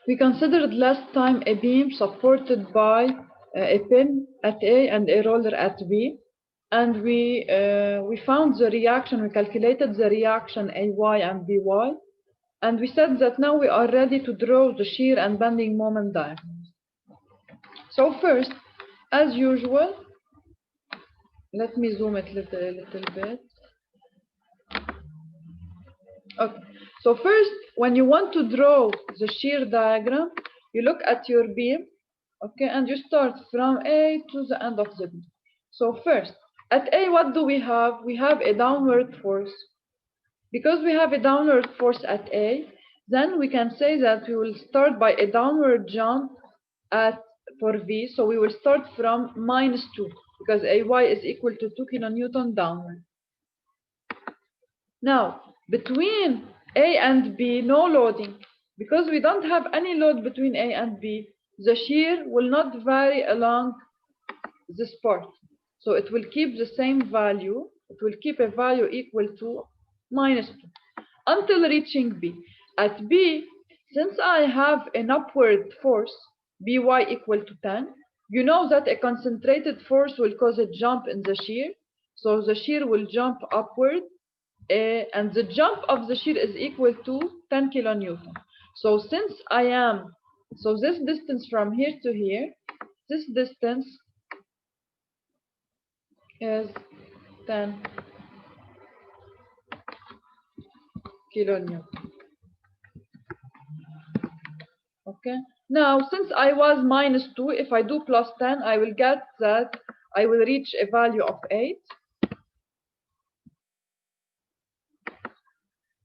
We considered last time a beam supported by a pin at A and a roller at B. And we found the reaction, we calculated the reaction AY and BY. And we said that now we are ready to draw the shear and bending moment diagrams. So first, as usual, let me zoom it a little bit. Okay, so first, when you want to draw the shear diagram, you look at your beam, okay, and you start from A to the end of the beam. So first, at A, what do we have? We have a downward force. Because we have a downward force at A, then we can say that we will start by a downward jump for V. So we will start from -2, because AY is equal to 2 kilonewton downward. Now, between A and B, no loading. Because we don't have any load between A and B, the shear will not vary along this part. So it will keep the same value. It will keep a value equal to -2 until reaching B. At B, since I have an upward force, By equal to 10, you know that a concentrated force will cause a jump in the shear. So the shear will jump upward, and the jump of the shear is equal to 10 kilonewton. So so this distance from here to here, this distance is 10 kilonewton. Okay. Now, since I was -2, if I do +10, I will get that I will reach a value of 8.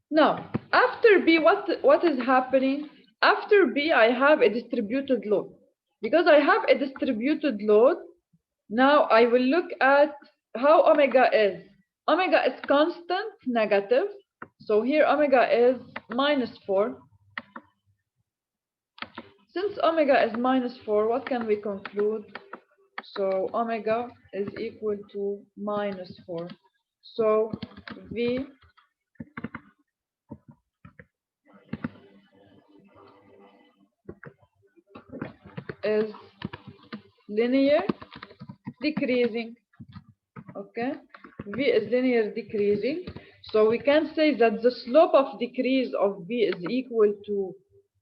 Now, after B, what is happening? After B, I have a distributed load. Because I have a distributed load, now I will look at how omega is. Omega is constant, negative. So here omega is -4. Since omega is -4, what can we conclude? So omega is equal to -4. So V is linear decreasing. Okay, V is linear decreasing. So we can say that the slope of decrease of V is equal to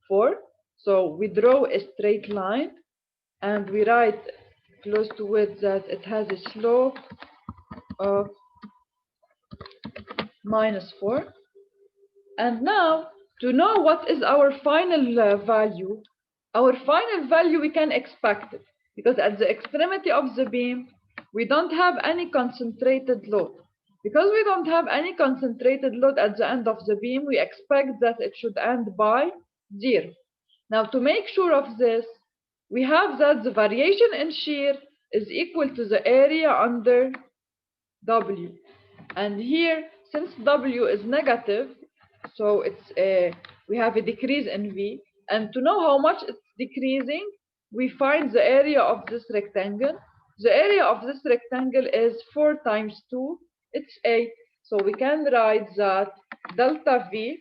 4. So we draw a straight line and we write close to it that it has a slope of -4. And now, to know what is our final value, we can expect it. Because at the extremity of the beam, we don't have any concentrated load. Because we don't have any concentrated load at the end of the beam, we expect that it should end by 0. Now, to make sure of this, we have that the variation in shear is equal to the area under W. And here, since W is negative, so we have a decrease in V. And to know how much it's decreasing, we find the area of this rectangle. The area of this rectangle is 4 times 2, it's 8. So we can write that delta V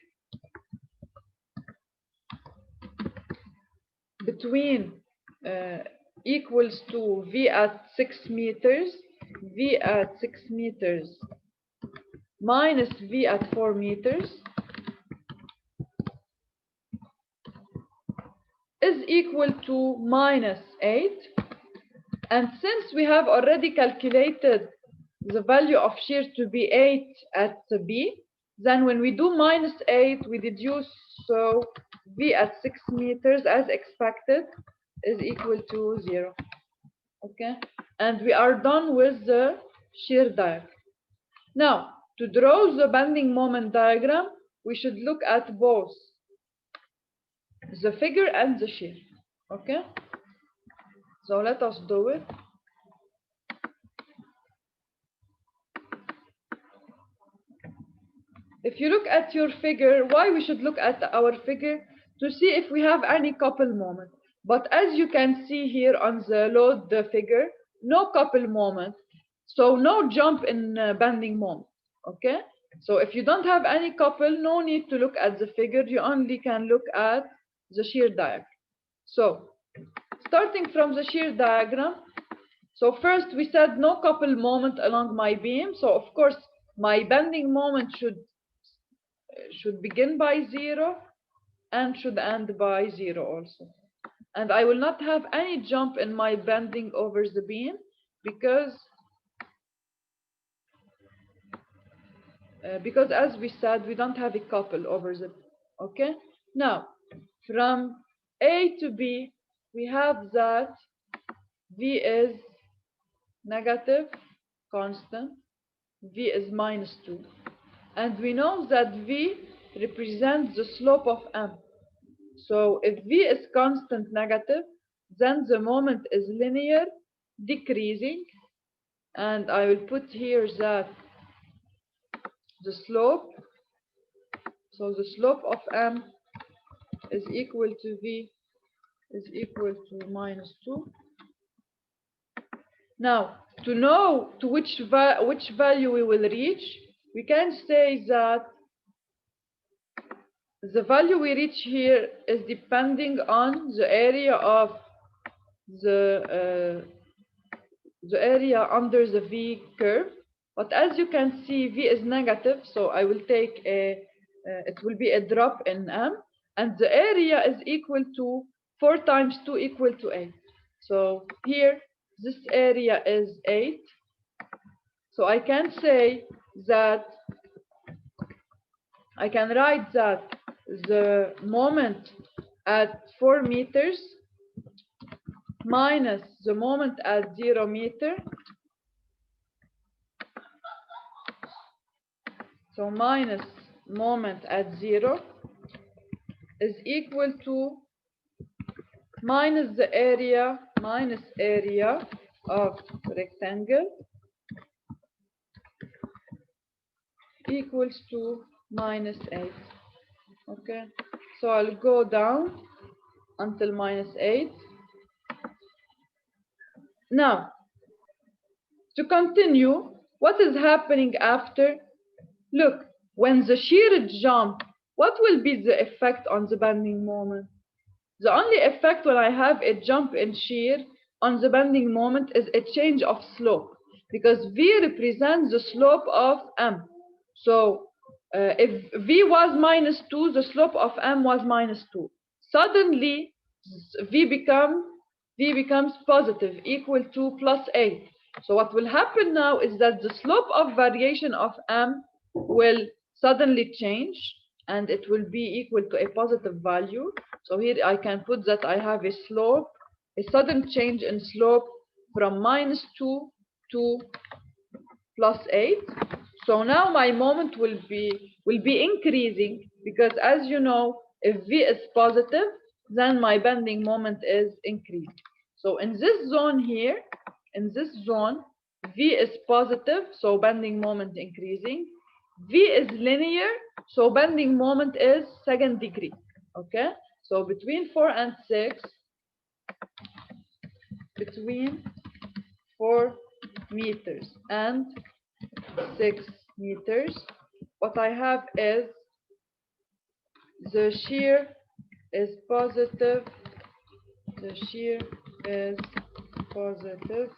between equals to V at 6 meters, V at 6 meters minus V at 4 meters is equal to -8. And since we have already calculated the value of shear to be 8 at B, then when we do -8, we deduce, so V at 6 meters as expected is equal to 0. Okay, and we are done with the shear diagram. Now, to draw the bending moment diagram, we should look at both the figure and the shear. Okay, so let us do it. If you look at your figure, why we should look at our figure? To see if we have any couple moment. But as you can see here on the load figure, no couple moment. So no jump in bending moment. Okay? So if you don't have any couple, no need to look at the figure. You only can look at the shear diagram. So starting from the shear diagram, so first we said no couple moment along my beam. So of course my bending moment should begin by 0 and should end by 0 also. And I will not have any jump in my bending over the beam because as we said, we don't have a couple over the, okay? Now, from A to B, we have that V is negative, constant, V is -2. And we know that V represents the slope of M. So if V is constant negative, then the moment is linear, decreasing. And I will put here that the slope, so the slope of M is equal to V is equal to -2. Now, to know to which value we will reach, we can say that the value we reach here is depending on the area of the area under the V curve. But as you can see, V is negative, so I will take it will be a drop in M, and the area is equal to 4 times 2 equal to 8. So here, this area is 8. So I can say that, I can write that the moment at 4 meters minus the moment at 0 meter, so minus moment at 0 is equal to minus the area minus area of rectangle equals to -8. Okay, so I'll go down until -8. Now, to continue, what is happening after? Look, when the shear jump, what will be the effect on the bending moment? The only effect when I have a jump in shear on the bending moment is a change of slope, because V represents the slope of M. So if V was -2, the slope of M was -2. Suddenly, V becomes positive, equal to +8. So what will happen now is that the slope of variation of M will suddenly change, and it will be equal to a positive value. So here I can put that I have a slope, a sudden change in slope from -2 to +8. So now my moment will be increasing, because as you know, if V is positive, then my bending moment is increasing. So in this zone here, in this zone, V is positive, so bending moment increasing. V is linear, so bending moment is 2nd degree. Okay, so between 4 and 6, between 4 meters and 6 meters, what I have is the shear is positive, the shear is positive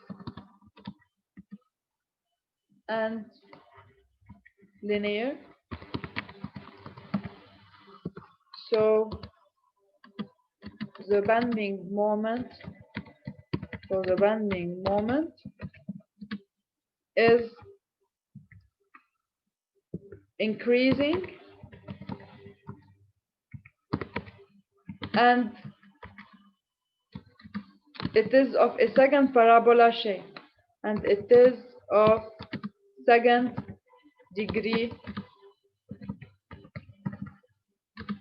and linear. So the bending moment, is increasing, and it is of a 2nd parabola shape, and it is of 2nd degree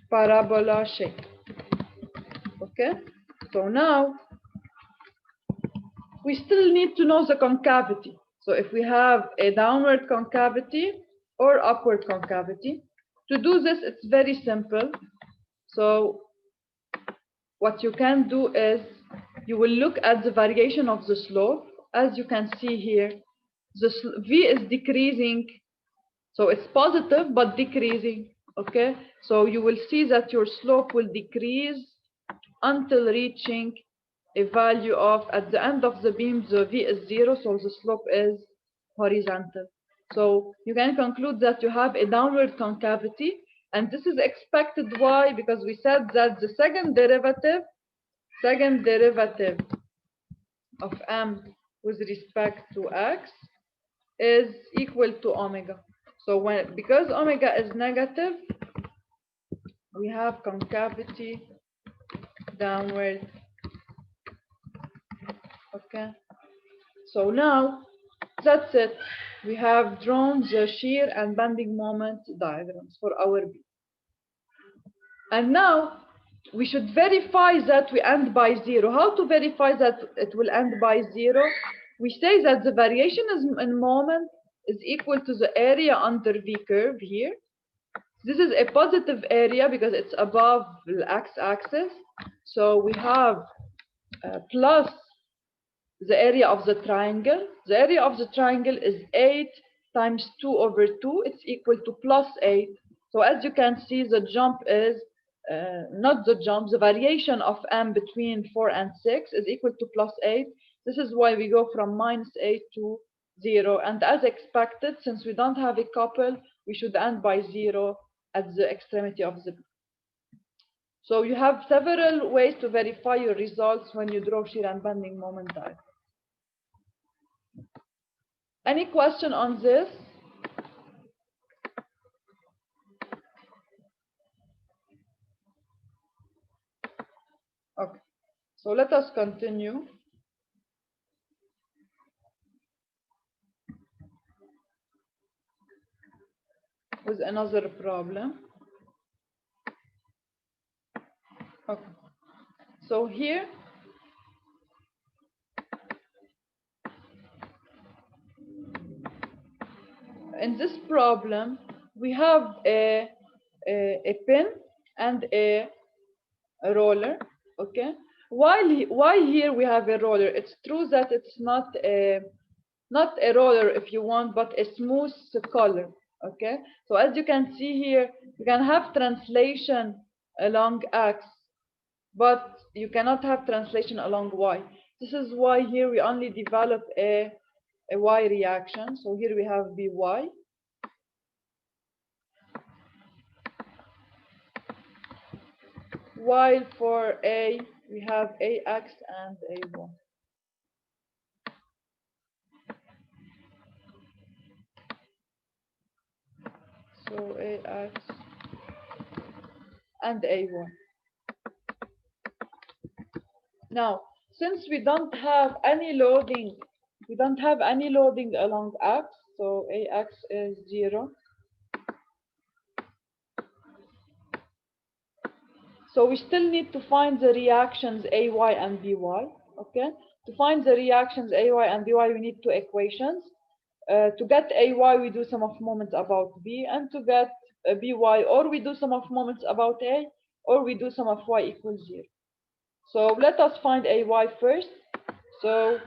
parabola shape. Okay, so now we still need to know the concavity. So if we have a downward concavity or upward concavity, to do this, it's very simple. So what you can do is you will look at the variation of the slope. As you can see here, the V is decreasing, so it's positive but decreasing. Okay, so you will see that your slope will decrease until reaching a value of, at the end of the beam, the V is 0, so the slope is horizontal. So you can conclude that you have a downward concavity, and this is expected. Why? Because we said that the second derivative of m with respect to x is equal to omega. So because omega is negative, we have concavity downward. Okay. So now that's it. We have drawn the shear and bending moment diagrams for our beam. And now we should verify that we end by 0. How to verify that it will end by 0? We say that the variation in moment is equal to the area under V curve here. This is a positive area because it's above the x-axis. So we have plus the area of the triangle. The area of the triangle is 8 times 2 over 2. It's equal to plus 8. So as you can see, the jump is, the variation of m between 4 and 6 is equal to plus 8. This is why we go from minus 8 to 0. And as expected, since we don't have a couple, we should end by 0 at the extremity of the beam. So you have several ways to verify your results when you draw shear and bending moment diagram. Any question on this? Okay, so let us continue with another problem. Okay, so here in this problem, we have a pin and a roller. Okay, why here we have a roller? It's true that it's not a roller, if you want, but a smooth color. Okay, so as you can see here, you can have translation along x, but you cannot have translation along y. This is why here we only develop a y reaction. So here we have by, while for a we have ax and ay. So ax and ay. Now, since we don't have any loading, along x, so ax is 0. So we still need to find the reactions ay and by. Okay, to find the reactions ay and by, we need two equations. To get ay, we do sum of moments about b, and to get by, or we do sum of moments about a, or we do sum of y equals 0. So let us find ay first. So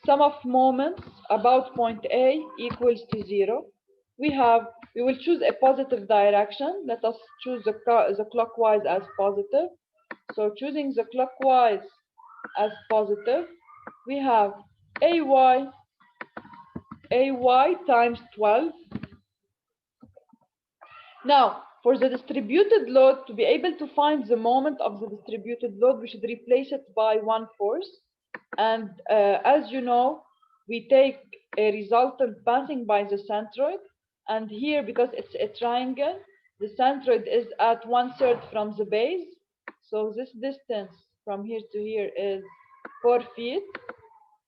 sum of moments about point A equals to 0. We will choose a positive direction. Let us choose the clockwise as positive. So choosing the clockwise as positive, we have ay times 12. Now, for the distributed load, to be able to find the moment of the distributed load, we should replace it by one force. And as you know, we take a resultant passing by the centroid. And here, because it's a triangle, the centroid is at 1/3 from the base. So this distance from here to here is 4 feet.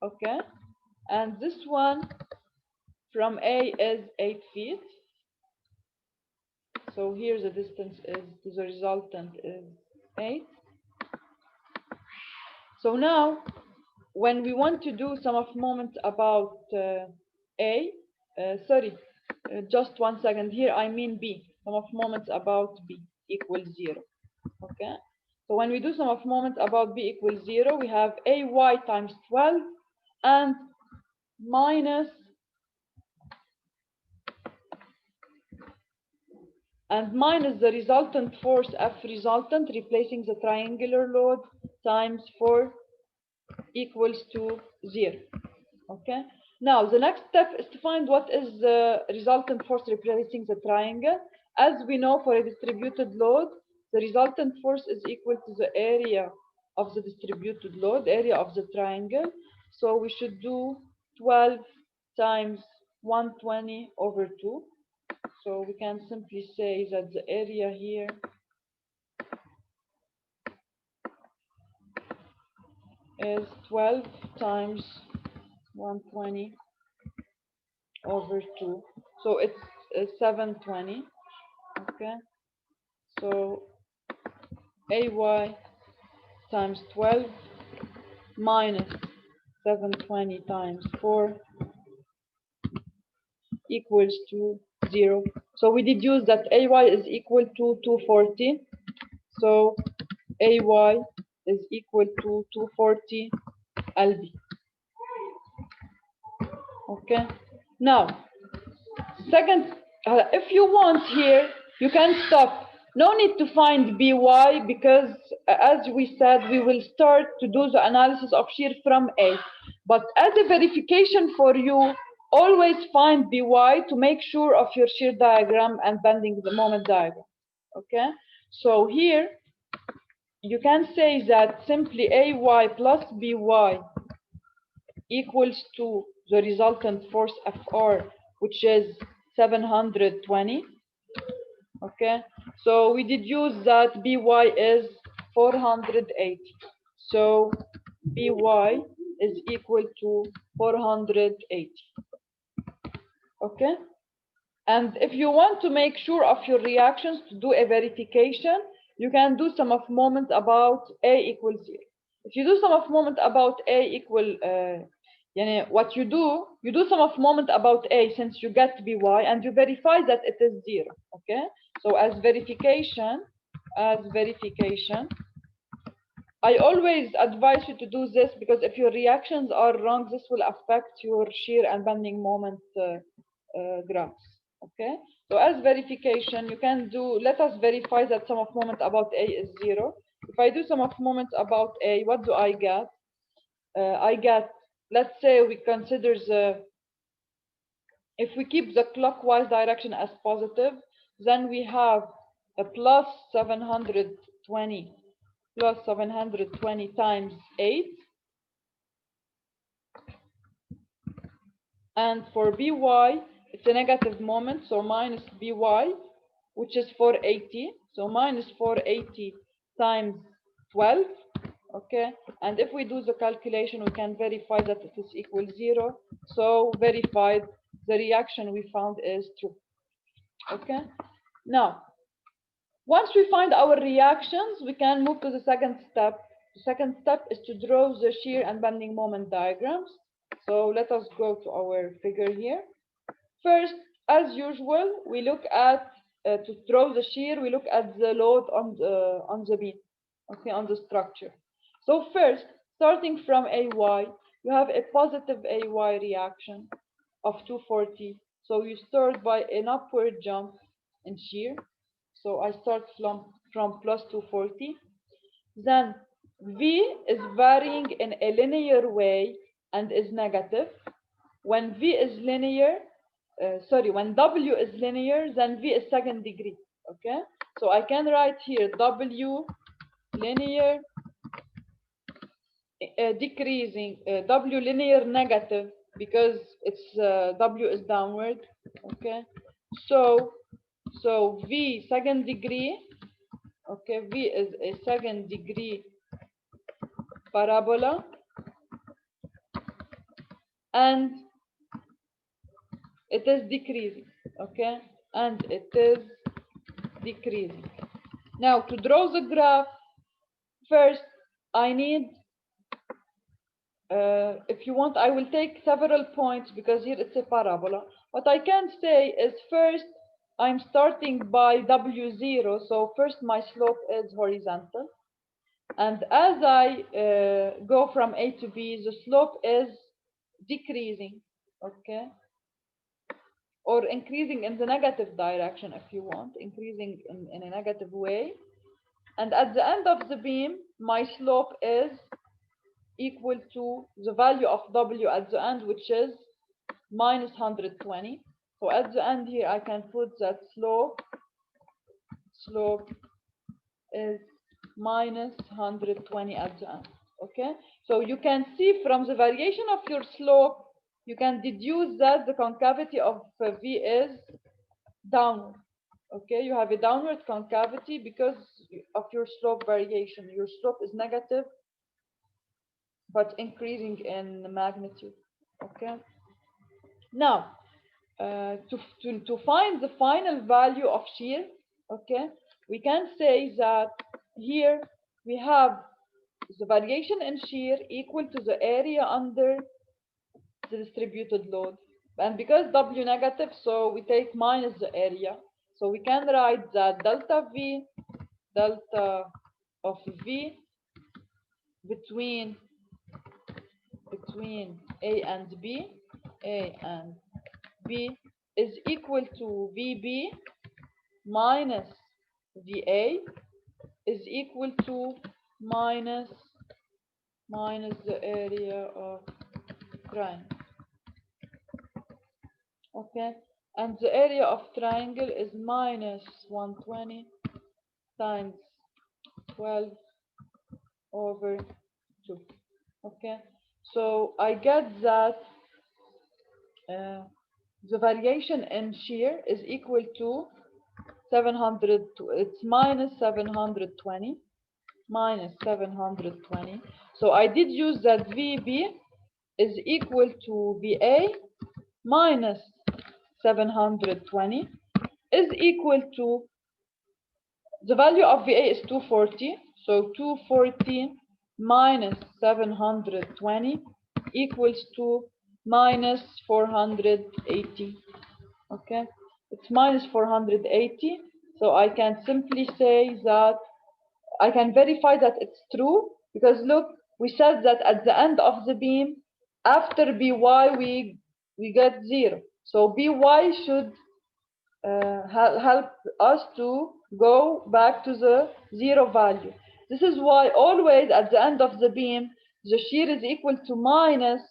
Okay. And this one from A is 8 feet. So here the distance is to the resultant is 8. So now, when we want to do sum of moments about just 1 second. Here I mean B. Sum of moments about B equals 0. Okay. So when we do sum of moments about B equals 0, we have ay times 12 and minus the resultant force F resultant, replacing the triangular load, times 4 equals to 0. Okay. Now the next step is to find what is the resultant force replacing the triangle. As we know, for a distributed load, the resultant force is equal to the area of the distributed load, area of the triangle. So we should do 12 times 120 over 2. So we can simply say that the area here is 12 times 120 over 2. So it's 720. Okay. So AY times 12 minus 720 times 4 equals to 0. So we deduce that AY is equal to 240. So AY is equal to 240 LB. Okay. Now, second, if you want here, you can stop. No need to find BY because, as we said, we will start to do the analysis of shear from A. But as a verification for you, always find BY to make sure of your shear diagram and bending the moment diagram. Okay? So here, you can say that simply AY plus BY equals to the resultant force FR, which is 720. Okay, so we deduce that BY is 480. So BY is equal to 480. Okay, and if you want to make sure of your reactions to do a verification, you can do sum of moments about A equals 0. If you do sum of moment about A equal, what you do sum of moment about A since you get BY and you verify that it is 0. Okay, so as verification, I always advise you to do this because if your reactions are wrong, this will affect your shear and bending moment graphs. Okay, so as verification, you can do, let us verify that sum of moment about A is 0. If I do sum of moments about A, what do I get? I get, let's say we consider if we keep the clockwise direction as positive, then we have a plus 720 times 8. And for BY, it's a negative moment, so minus BY, which is 480. So minus 480 times 12. Okay, and if we do the calculation, we can verify that it is equal 0. So verified, the reaction we found is true. Okay, now once we find our reactions, we can move to the second step. The second step is to draw the shear and bending moment diagrams. So let us go to our figure here. First, as usual, we look at, to draw the shear, we look at the load on the beam, okay, on the structure. So first, starting from AY, you have a positive AY reaction of 240. So you start by an upward jump in shear. So I start from plus 240. Then V is varying in a linear way and is negative. When V is linear, when W is linear, then V is second degree. Okay, so I can write here W linear decreasing, W linear negative because it's W is downward. Okay, so V second degree. Okay, V is a second degree parabola, and it is decreasing. Okay, and it is decreasing. Now to draw the graph, first I need, if you want, I will take several points because here it's a parabola. What I can say is first I'm starting by W0, so first my slope is horizontal. And as I go from A to B, the slope is decreasing, okay? Or increasing in the negative direction if you want, increasing in a negative way. And at the end of the beam, my slope is equal to the value of W at the end, which is minus 120. So at the end here, I can put that slope is minus 120 at the end. Okay, so you can see from the variation of your slope, you can deduce that the concavity of V is downward. Okay, you have a downward concavity because of your slope variation. Your slope is negative, but increasing in magnitude. Okay, now to find the final value of shear, okay, we can say that here we have the variation in shear equal to the area under the distributed load. And because W negative, so we take minus the area. So we can write that delta of V between A and B is equal to VB minus VA is equal to minus the area of triangle. Okay, and the area of triangle is minus 120 times 12 over 2. Okay, so I get that the variation in shear is equal to 700, it's minus 720, So I did use that VB is equal to VA minus 720 is equal to, the value of VA is 240, so 240 minus 720 equals to minus 480. Okay, it's minus 480, so I can simply say that I can verify that it's true, because look, we said that at the end of the beam, after BY we get 0. So BY should help us to go back to the 0 value. This is why always at the end of the beam, the shear is equal to minus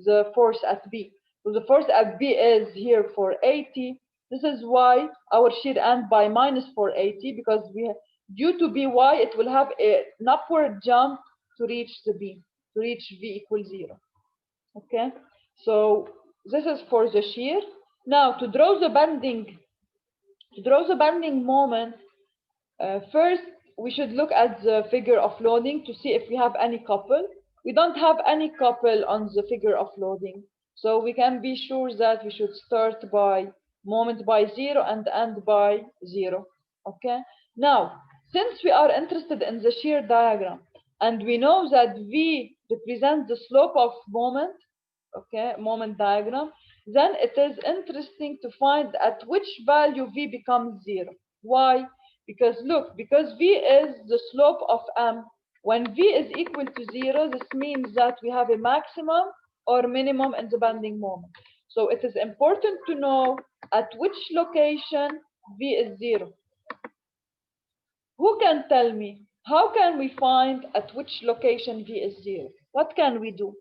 the force at B. So the force at B is here 480. This is why our shear ends by minus 480, because due to By, it will have an upward jump to reach the B, to reach V equals 0. Okay, so this is for the shear. Now to draw the bending moment, first we should look at the figure of loading to see if we have any couple. We don't have any couple on the figure of loading, so we can be sure that we should start by moment by 0 and end by 0. Okay, now since we are interested in the shear diagram and we know that V represents the slope of moment, okay, moment diagram, then it is interesting to find at which value V becomes 0. Why? Because look, because V is the slope of M. When V is equal to 0, this means that we have a maximum or minimum in the bending moment. So it is important to know at which location V is 0. Who can tell me? How can we find at which location V is 0? What can we do?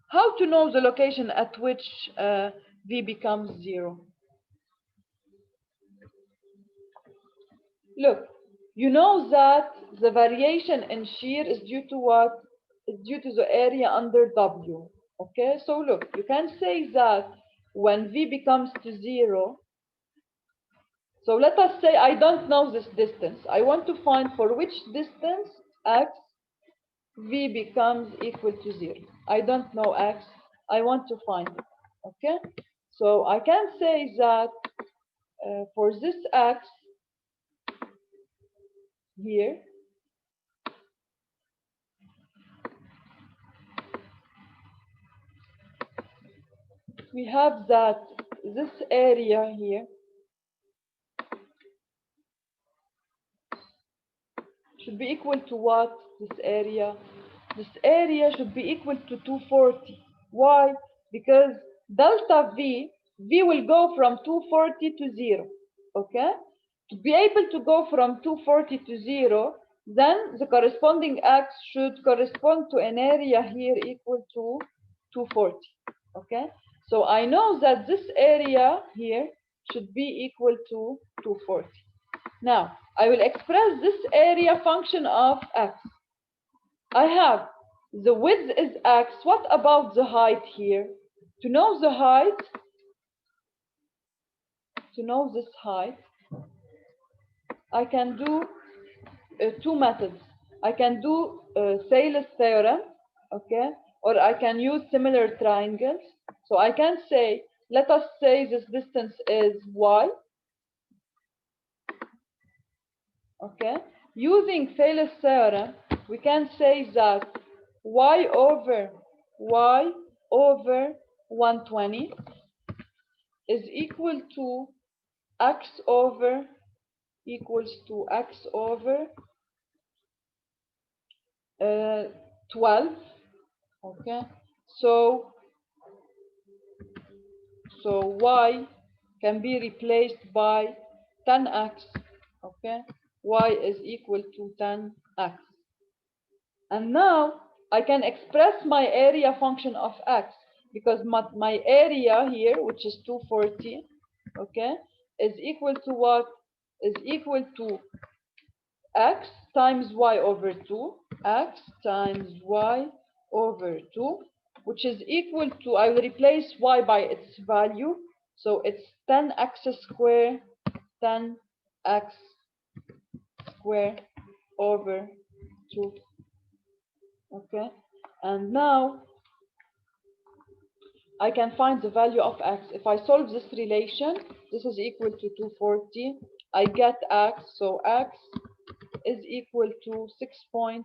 How to know the location at which V becomes 0? Look, you know that the variation in shear is due to what? It's due to the area under W. Okay, so look, you can say that when V becomes to 0, so let us say I don't know this distance. I want to find for which distance x V becomes equal to 0. I don't know x. I want to find it. Okay, so I can say that for this x here, we have that this area here should be equal to what? This area should be equal to 240. Why? Because delta V, V will go from 240 to 0, okay? To be able to go from 240 to 0, then the corresponding x should correspond to an area here equal to 240, okay? So I know that this area here should be equal to 240. Now, I will express this area function of x. I have the width is x. What about the height here? To know the height, to know this height, I can do two methods. I can do Thales theorem, okay, or I can use similar triangles. So I can say, let us say this distance is y, okay. Using Thales theorem, we can say that y over 120 is equal to x over equals to x over 12, okay. So y can be replaced by 10x, okay. Y is equal to 10x. And now I can express my area function of x, because my area here, which is 240, okay, is equal to what? Is equal to x times y over 2, x times y over 2, which is equal to, I will replace y by its value, so it's 10x squared, 10x squared over 2, okay. And now I can find the value of x. If I solve this relation, this is equal to 240, I get x, so x is equal to 6.93,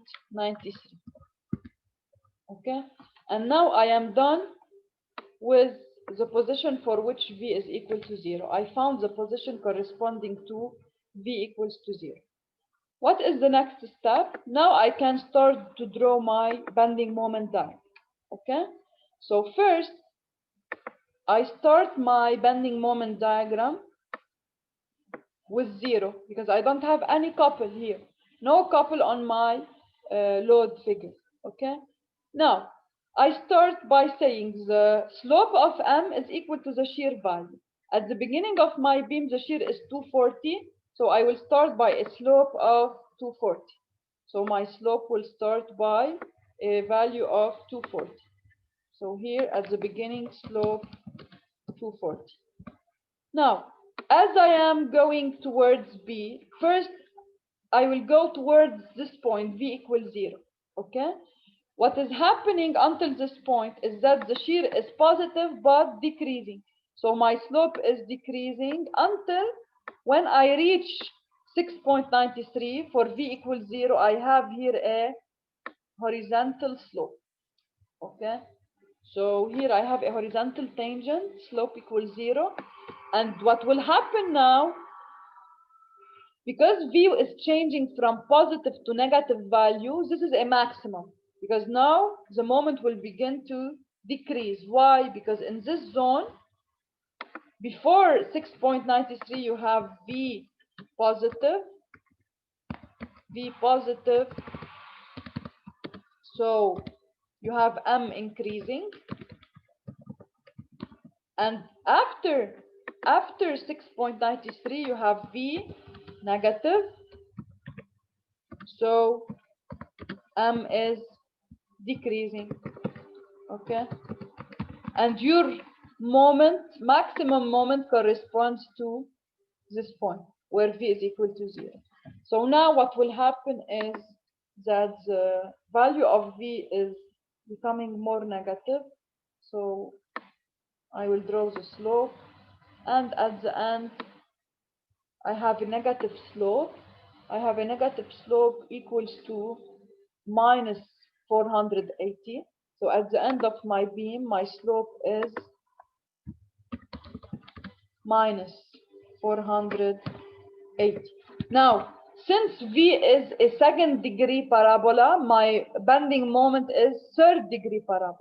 okay. And now I am done with the position for which v is equal to 0. I found the position corresponding to v equals to 0. What is the next step? Now I can start to draw my bending moment diagram, okay. So first I start my bending moment diagram with 0, because I don't have any couple here. No couple on my load figure, okay? Now, I start by saying the slope of M is equal to the shear value. At the beginning of my beam, the shear is 240, so I will start by a slope of 240. So my slope will start by a value of 240. So here at the beginning, slope 240. Now, as I am going towards B, first I will go towards this point, V equals 0, okay? What is happening until this point is that the shear is positive but decreasing. So my slope is decreasing until when I reach 6.93 for V equals 0, I have here a horizontal slope, okay? So here I have a horizontal tangent, slope equals 0. And what will happen now, because V is changing from positive to negative value, this is a maximum. Because now the moment will begin to decrease. Why? Because in this zone, before 6.93, you have V positive, so you have M increasing. And after 6.93, you have V negative, so M is decreasing, okay. And your moment, maximum moment, corresponds to this point where V is equal to 0. So now what will happen is that the value of V is becoming more negative, so I will draw the slope, and at the end I have a negative slope. I have a negative slope equals to minus 480. So at the end of my beam, my slope is minus 480. Now, since V is a second degree parabola, my bending moment is third degree parabola.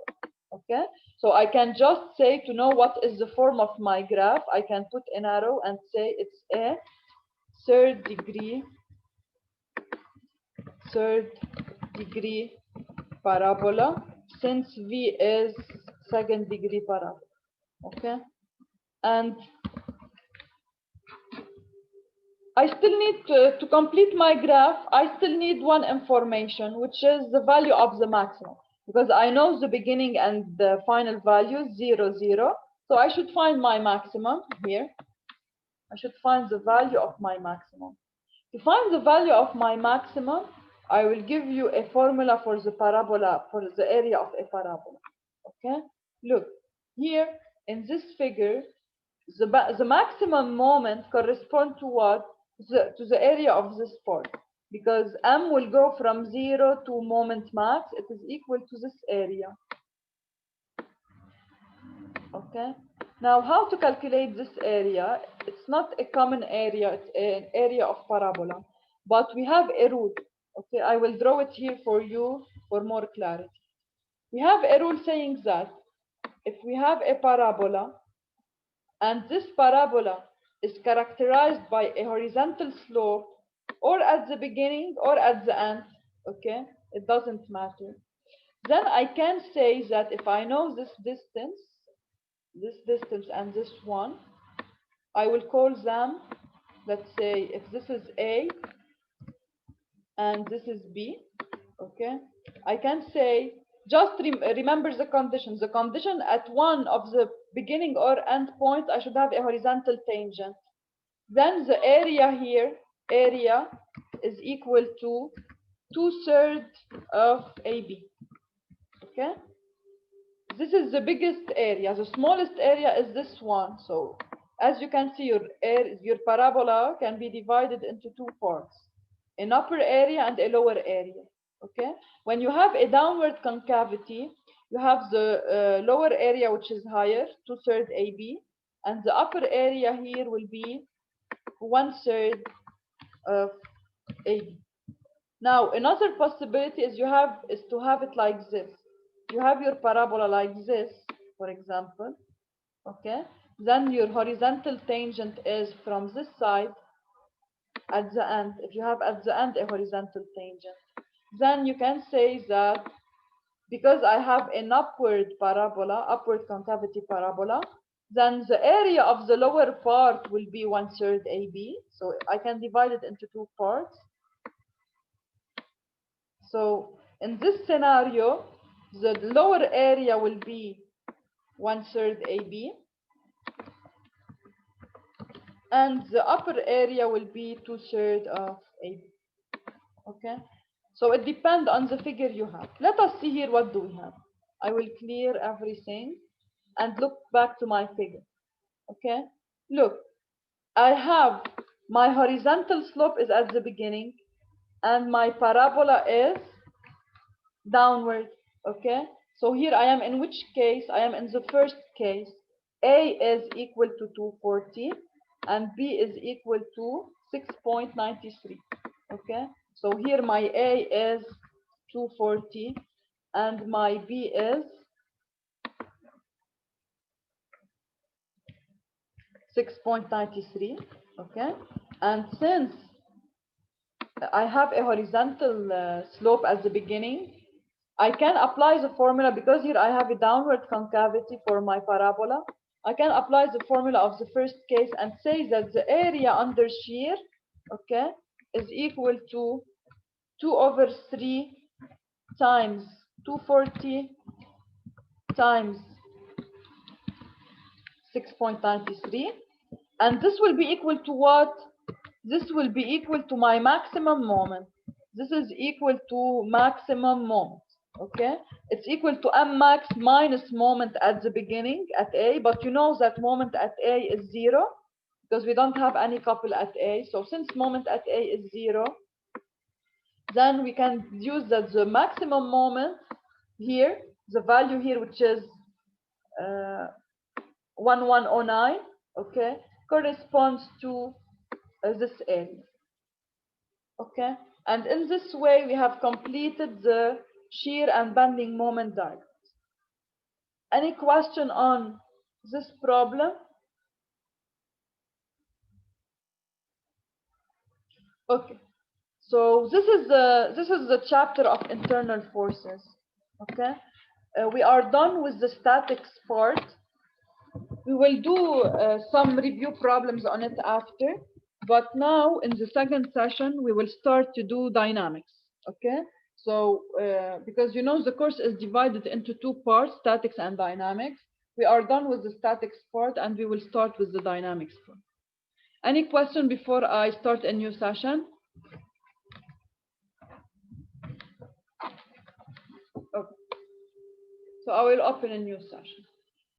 Okay, so I can just say, to know what is the form of my graph, I can put an arrow and say it's a third degree parabola, since V is second degree parabola. Okay, and I still need to complete my graph. I still need one information, which is the value of the maximum, because I know the beginning and the final value 0, 0. So I should find my maximum here. I should find the value of my maximum. To find the value of my maximum, I will give you a formula for the parabola, for the area of a parabola. Okay, look here in this figure, the maximum moment correspond to what? To the area of this part, because m will go from 0 to moment max. It is equal to this area. Okay, now how to calculate this area? It's not a common area, it's an area of parabola, but we have a rule. Okay, I will draw it here for you for more clarity. We have a rule saying that if we have a parabola and this parabola is characterized by a horizontal slope, or at the beginning or at the end, okay, it doesn't matter, then I can say that if I know this distance and this one, I will call them, let's say if this is A and this is B, okay, I can say, just remember the condition. The condition at one of the beginning or end point, I should have a horizontal tangent. Then the area here, area is equal to 2/3 of AB. Okay? This is the biggest area. The smallest area is this one. So as you can see, your parabola can be divided into two parts, an upper area and a lower area. Okay? When you have a downward concavity, you have the lower area, which is higher, 2/3 AB, and the upper area here will be 1/3 of AB. Now, another possibility is to have it like this. You have your parabola like this, for example, okay? Then your horizontal tangent is from this side at the end. If you have at the end a horizontal tangent, then you can say that because I have an upward parabola, upward concavity parabola, then the area of the lower part will be 1/3 AB. So I can divide it into two parts. So in this scenario, the lower area will be 1/3 AB, and the upper area will be 2/3 of AB. Okay, so it depends on the figure you have. Let us see here what do we have. I will clear everything and look back to my figure. Okay, look, I have my horizontal slope is at the beginning, and my parabola is downward. Okay, so here I am in which case? I am in the first case. A is equal to 240 and B is equal to 6.93. Okay, so here my A is 240 and my B is 6.93. Okay, and since I have a horizontal slope at the beginning, I can apply the formula, because here I have a downward concavity for my parabola. I can apply the formula of the first case and say that the area under shear, okay, is equal to 2/3 times 240 times 6.93. And this will be equal to what? This will be equal to my maximum moment. This is equal to maximum moment. Okay, it's equal to m max minus moment at the beginning at A, but you know that moment at A is 0 because we don't have any couple at A. So since moment at A is 0, then we can use that the maximum moment here, the value here, which is 1109, okay, corresponds to this area. Okay, and in this way we have completed the shear and bending moment diagram. Any question on this problem? Okay. So this is the chapter of internal forces. Okay. We are done with the statics part. We will do some review problems on it after, but now in the second session we will start to do dynamics. Okay. So because you know the course is divided into two parts, statics and dynamics. We are done with the statics part and we will start with the dynamics part. Any question before I start a new session? Okay. So I will open a new session.